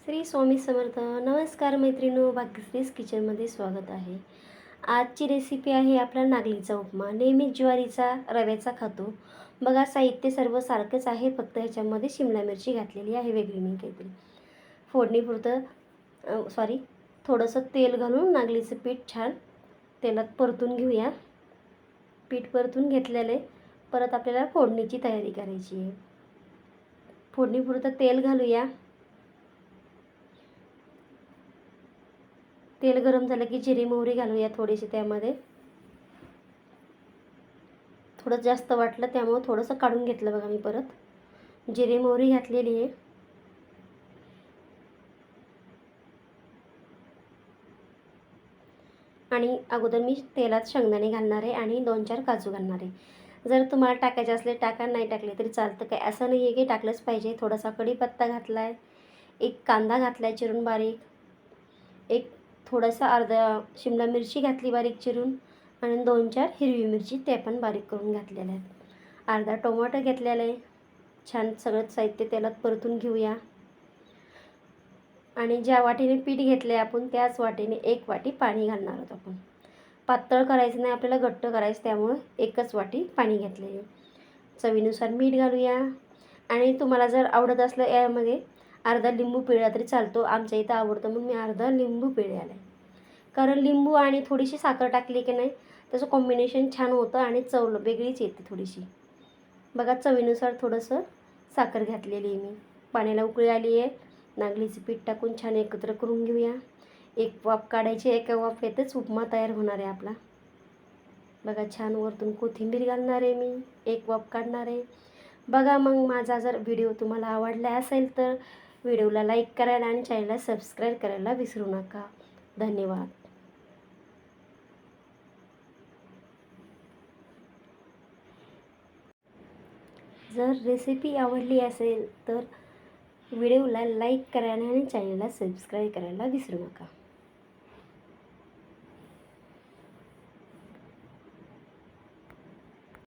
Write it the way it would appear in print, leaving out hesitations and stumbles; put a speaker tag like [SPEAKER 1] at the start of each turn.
[SPEAKER 1] श्री स्वामी समर्थ. नमस्कार मैत्रिणो, भाग्यश्रीज किचनमध्ये स्वागत आहे. आजची रेसिपी आहे आपला नागलीचा उपमा. नेहमीच ज्वारीचा रव्याचा खातो. बघा, साहित्य सर्व सारखंच आहे, फक्त ह्याच्यामध्ये शिमला मिरची घातलेली आहे वेगळी मी काहीतरी. फोडणीपुरतं थोडंसं तेल घालून नागलीचं पीठ छान तेलात परतून घेऊया. पीठ परतून घेतलेले परत आपल्याला फोडणीची तयारी करायची आहे. फोडणीपुरतं तेल घालूया. तेल गरम झालं की जिरे मोहरी घालूया थोडीशी. त्यामध्ये थोडं जास्त वाटलं त्यामुळे थोडंसं काढून घेतलं बघा मी. परत जिरे मोहरी घातलेली आहे. आणि अगोदर मी तेलात शेंगदाणे घालणार आहे आणि 2-4 काजू घालणार आहे. जर तुम्हाला टाकायचे असले टाका, नाही टाकले तरी चालतं. काय असं नाही आहे की टाकलंच पाहिजे. थोडासा कढीपत्ता घातला आहे, एक कांदा घातला आहे चिरून बारीक, एक थोडासा अर्धा शिमला मिरची घातली बारीक चिरून, आणि 2-4 हिरवी मिरची ते पण बारीक करून घातलेल्या आहेत. अर्धा टोमॅटो घेतलेला आहे. छान सगळं साहित्य तेलात परतून घेऊया. आणि ज्या वाटीने पीठ घेतलं आहे आपण त्याच वाटीने 1 वाटी पाणी घालणार आहोत आपण. पातळ करायचं नाही आपल्याला, घट्ट करायचं, त्यामुळे 1च वाटी पाणी घेतलं आहे. चवीनुसार मीठ घालूया. आणि तुम्हाला जर आवडत असलं यामध्ये अर्धा लिंबू पिळला तरी चालतो. आमच्या इथं आवडतं म्हणून मी अर्धा लिंबू पिळलेला आहे. कारण लिंबू आणि थोडीशी साखर टाकली की नाही त्याचं कॉम्बिनेशन छान होतं आणि चव वेगळीच येते थोडीशी. बघा, चवीनुसार थोडंसं साखर घातलेली आहे मी. पाण्याला उकळी आली आहे. नागलीचं पीठ टाकून छान एकत्र करून घेऊया. एक वाफ काढायची, एका वाफेतच उपमा तयार होणार आहे आपला. बघा, छान वरतून कोथिंबीर घालणार आहे मी, एक वाफ काढणार आहे. बघा, मग माझा जर व्हिडिओ तुम्हाला आवडला असेल तर व्हिडिओला लाईक करायला आणि चॅनलला सबस्क्राईब करायला विसरू नका. धन्यवाद. जर रेसिपी आवडली असेल तर व्हिडिओला लाईक करायला आणि चॅनलला सबस्क्राईब करायला विसरू नका.